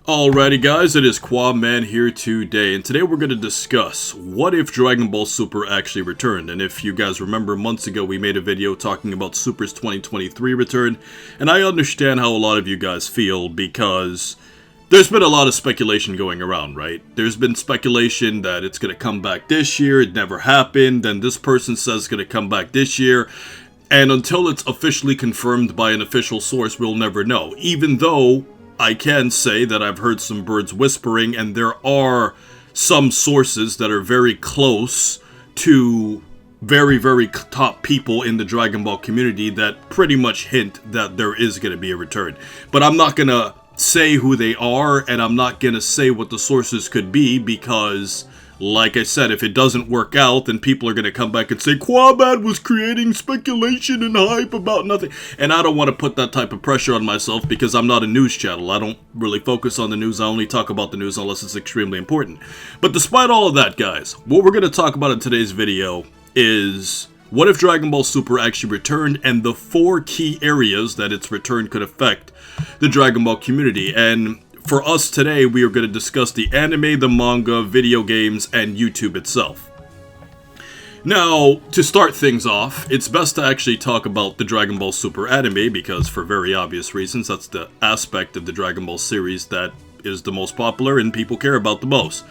Alrighty guys, it is Qaaman here today, and today we're going to discuss what if Dragon Ball Super actually returned. And if you guys remember, months ago we made a video talking about Super's 2023 return, and I understand how a lot of you guys feel because there's been a lot of speculation going around, right? There's been speculation that it's going to come back this year, it never happened, then this person says it's going to come back this year, and until it's officially confirmed by an official source, we'll never know. Even though I can say that I've heard some birds whispering, and there are some sources that are very close to very top people in the Dragon Ball community that pretty much hint that there is going to be a return. But I'm not going to say who they are, and I'm not going to say what the sources could be, because like I said, if it doesn't work out, then people are going to come back and say, Qaaman was creating speculation and hype about nothing. And I don't want to put that type of pressure on myself because I'm not a news channel. I don't really focus on the news. I only talk about the news unless it's extremely important. But despite all of that, guys, what we're going to talk about in today's video is what if Dragon Ball Super actually returned, and the 4 key areas that its return could affect the Dragon Ball community. And for us today, we are going to discuss the anime, the manga, video games, and YouTube itself. Now, to start things off, it's best to actually talk about the Dragon Ball Super anime, because for very obvious reasons, that's the aspect of the Dragon Ball series that is the most popular and people care about the most.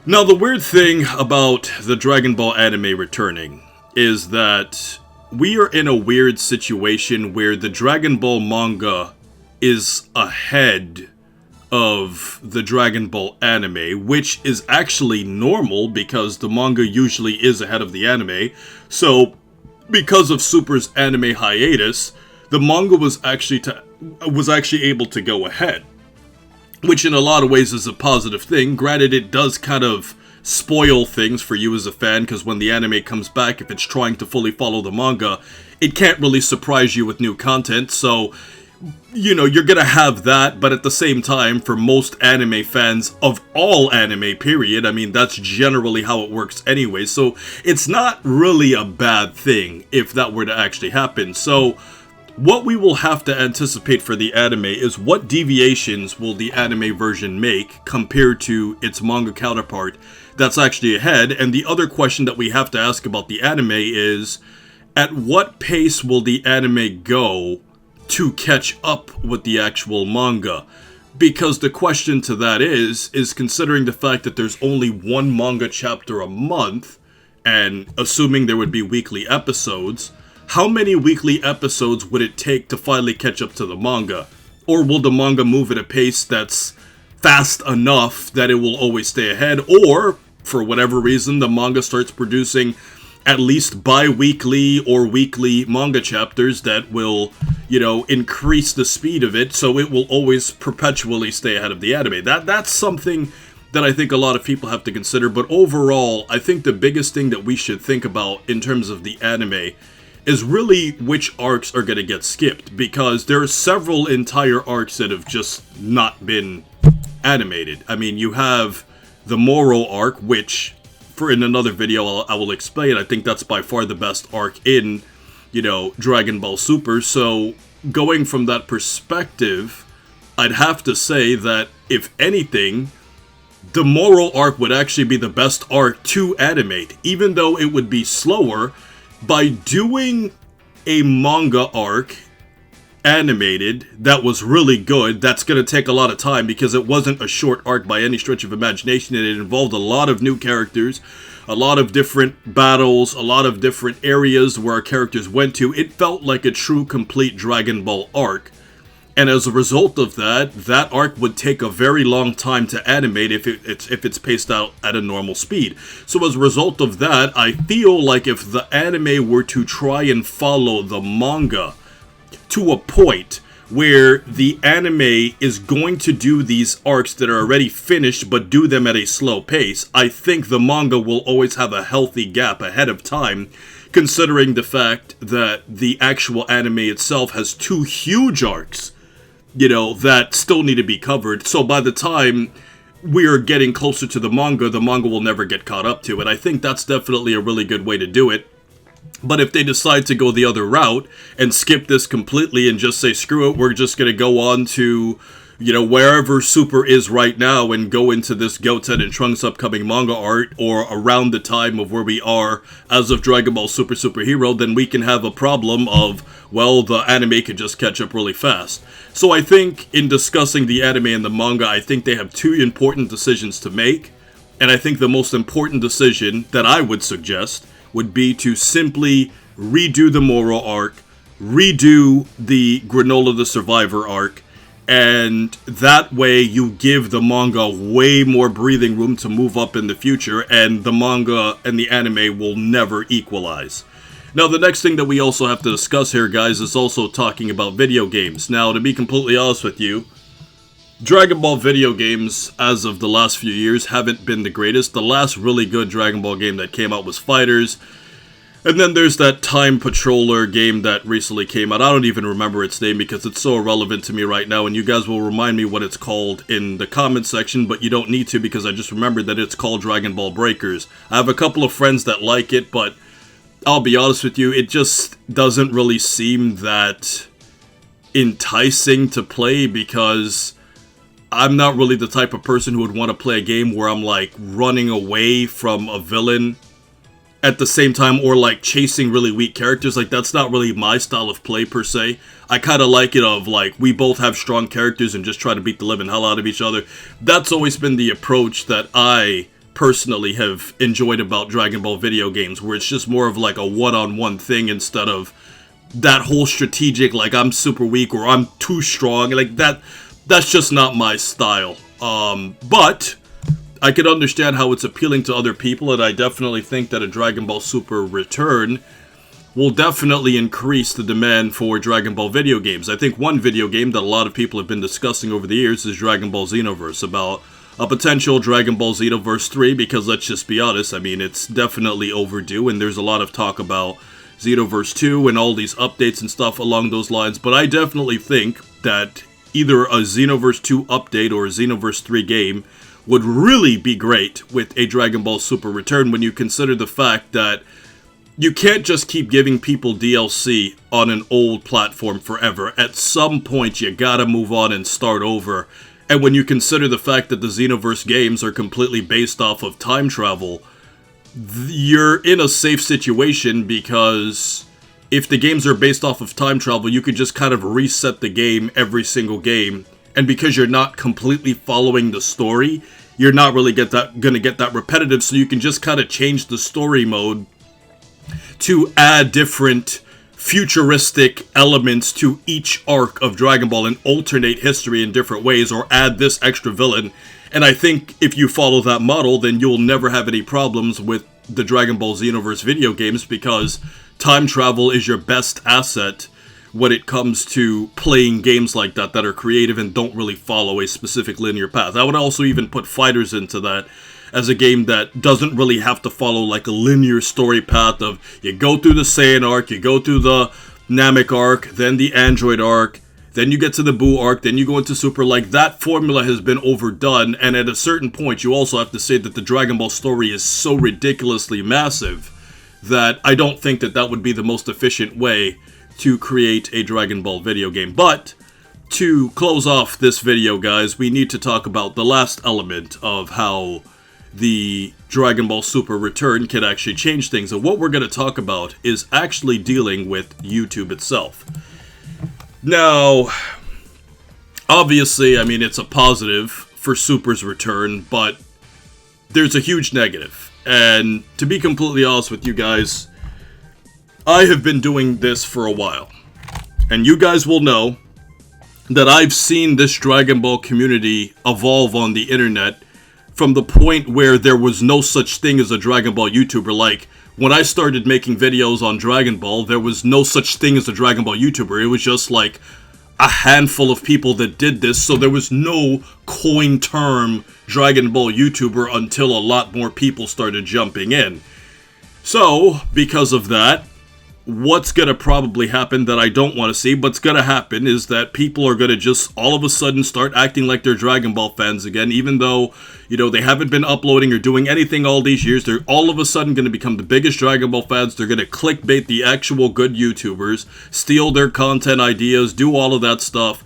Now, the weird thing about the Dragon Ball anime returning is that we are in a weird situation where the Dragon Ball manga is ahead of the Dragon Ball anime, which is actually normal because the manga usually is ahead of the anime. So, because of Super's anime hiatus, the manga was actually able to go ahead, which in a lot of ways is a positive thing. Granted, it does kind of spoil things for you as a fan, because when the anime comes back, if it's trying to fully follow the manga, it can't really surprise you with new content. So, you know, you're gonna have that, but at the same time, for most anime fans of all anime, period, I mean, that's generally how it works anyway, so it's not really a bad thing if that were to actually happen. So, what we will have to anticipate for the anime is what deviations will the anime version make compared to its manga counterpart that's actually ahead, and the other question that we have to ask about the anime is, at what pace will the anime go to catch up with the actual manga? Because the question to that is considering the fact that there's only one manga chapter a month, and assuming there would be weekly episodes, how many weekly episodes would it take to finally catch up to the manga? Or will the manga move at a pace that's fast enough that it will always stay ahead? Or, for whatever reason, the manga starts producing at least bi-weekly or weekly manga chapters that will, you know, increase the speed of it, so it will always perpetually stay ahead of the anime. That's something that I think a lot of people have to consider, but overall, I think the biggest thing that we should think about in terms of the anime is really which arcs are going to get skipped, because there are several entire arcs that have just not been animated. I mean, you have the Moro arc, which in another video I will explain. I think that's by far the best arc in, you know, Dragon Ball Super. So going from that perspective, I'd have to say that if anything, the Moro arc would actually be the best arc to animate, even though it would be slower. By doing a manga arc animated that was really good, that's going to take a lot of time because it wasn't a short arc by any stretch of imagination, and it involved a lot of new characters, a lot of different battles, a lot of different areas where our characters went to. It felt like a true complete Dragon Ball arc, and as a result of that, that arc would take a very long time to animate if it's paced out at a normal speed. So as a result of that, I feel like if the anime were to try and follow the manga to a point where the anime is going to do these arcs that are already finished but do them at a slow pace, I think the manga will always have a healthy gap ahead of time, considering the fact that the actual anime itself has 2 huge arcs, you know, that still need to be covered. So by the time we are getting closer to the manga will never get caught up to it. I think that's definitely a really good way to do it. But if they decide to go the other route and skip this completely and just say, screw it, we're just going to go on to wherever Super is right now and go into this Goten and Trunks upcoming manga art, or around the time of where we are as of Dragon Ball Super Super Hero, then we can have a problem of, well, the anime could just catch up really fast. So I think in discussing the anime and the manga, I think they have two important decisions to make. And I think the most important decision that I would suggest would be to simply redo the Moro arc, redo the Granola the Survivor arc, and that way you give the manga way more breathing room to move up in the future, and the manga and the anime will never equalize. Now, the next thing that we also have to discuss here, guys, is also talking about video games. Now, to be completely honest with you, Dragon Ball video games, as of the last few years, haven't been the greatest. The last really good Dragon Ball game that came out was Fighters. And then there's that Time Patroller game that recently came out. I don't even remember its name because it's so irrelevant to me right now, and you guys will remind me what it's called in the comment section, but you don't need to because I just remembered that it's called Dragon Ball Breakers. I have a couple of friends that like it, but I'll be honest with you, it just doesn't really seem that enticing to play because I'm not really the type of person who would want to play a game where I'm like running away from a villain at the same time, or like chasing really weak characters. Like, that's not really my style of play per se. I kind of like it of like, we both have strong characters and just try to beat the living hell out of each other. That's always been the approach that I personally have enjoyed about Dragon Ball video games, where it's just more of like a one-on-one thing instead of that whole strategic, like I'm super weak or I'm too strong. Like that's just not my style. But I could understand how it's appealing to other people, and I definitely think that a Dragon Ball Super return will definitely increase the demand for Dragon Ball video games. I think one video game that a lot of people have been discussing over the years is Dragon Ball Xenoverse, about a potential Dragon Ball Xenoverse 3, because let's just be honest, I mean, it's definitely overdue, and there's a lot of talk about Xenoverse 2 and all these updates and stuff along those lines, but I definitely think that either a Xenoverse 2 update or a Xenoverse 3 game would really be great with a Dragon Ball Super return, when you consider the fact that you can't just keep giving people DLC on an old platform forever. At some point, you gotta move on and start over. And when you consider the fact that the Xenoverse games are completely based off of time travel, you're in a safe situation, because if the games are based off of time travel, you can just kind of reset the game every single game. And because you're not completely following the story, you're not really gonna get that repetitive, so you can just kind of change the story mode to add different futuristic elements to each arc of Dragon Ball and alternate history in different ways, or add this extra villain. And I think if you follow that model, then you'll never have any problems with the Dragon Ball Xenoverse video games, because time travel is your best asset when it comes to playing games like that are creative and don't really follow a specific linear path. I would also even put Fighters into that, as a game that doesn't really have to follow like a linear story path of, you go through the Saiyan arc, you go through the Namek arc, then the Android arc, then you get to the Buu arc, then you go into Super. Like, that formula has been overdone, and at a certain point you also have to say that the Dragon Ball story is so ridiculously massive that I don't think that that would be the most efficient way to create a Dragon Ball video game. But to close off this video, guys, we need to talk about the last element of how the Dragon Ball Super return can actually change things. And what we're going to talk about is actually dealing with YouTube itself. Now, obviously, I mean, it's a positive for Super's return, but there's a huge negative. And to be completely honest with you guys, I have been doing this for a while, and you guys will know that I've seen this Dragon Ball community evolve on the internet from the point where there was no such thing as a Dragon Ball YouTuber. Like, when I started making videos on Dragon Ball, there was no such thing as a Dragon Ball YouTuber. It was just like a handful of people that did this, so there was no coin term Dragon Ball YouTuber until a lot more people started jumping in. So, because of that, what's gonna probably happen that I don't want to see, what's gonna happen is that people are gonna just all of a sudden start acting like they're Dragon Ball fans again, even though, you know, they haven't been uploading or doing anything all these years. They're all of a sudden gonna become the biggest Dragon Ball fans. They're gonna clickbait the actual good YouTubers, steal their content ideas, do all of that stuff.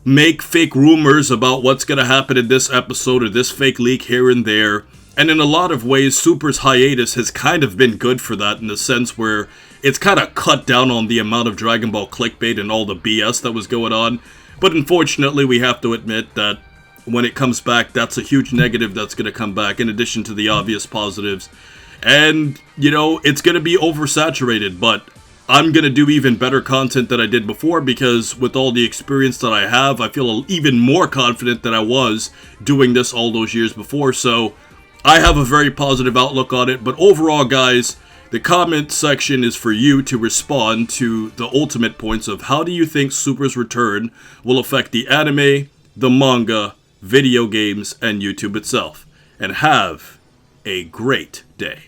make fake rumors about what's going to happen in this episode or this fake leak here and there. And in a lot of ways, Super's hiatus has kind of been good for that, in the sense where it's kind of cut down on the amount of Dragon Ball clickbait and all the BS that was going on. But unfortunately, we have to admit that when it comes back, that's a huge negative that's going to come back, in addition to the obvious positives. And, you know, it's going to be oversaturated, but I'm going to do even better content than I did before, because with all the experience that I have, I feel even more confident than I was doing this all those years before. So I have a very positive outlook on it. But overall, guys, the comment section is for you to respond to the ultimate points of how do you think Super's return will affect the anime, the manga, video games, and YouTube itself. And have a great day.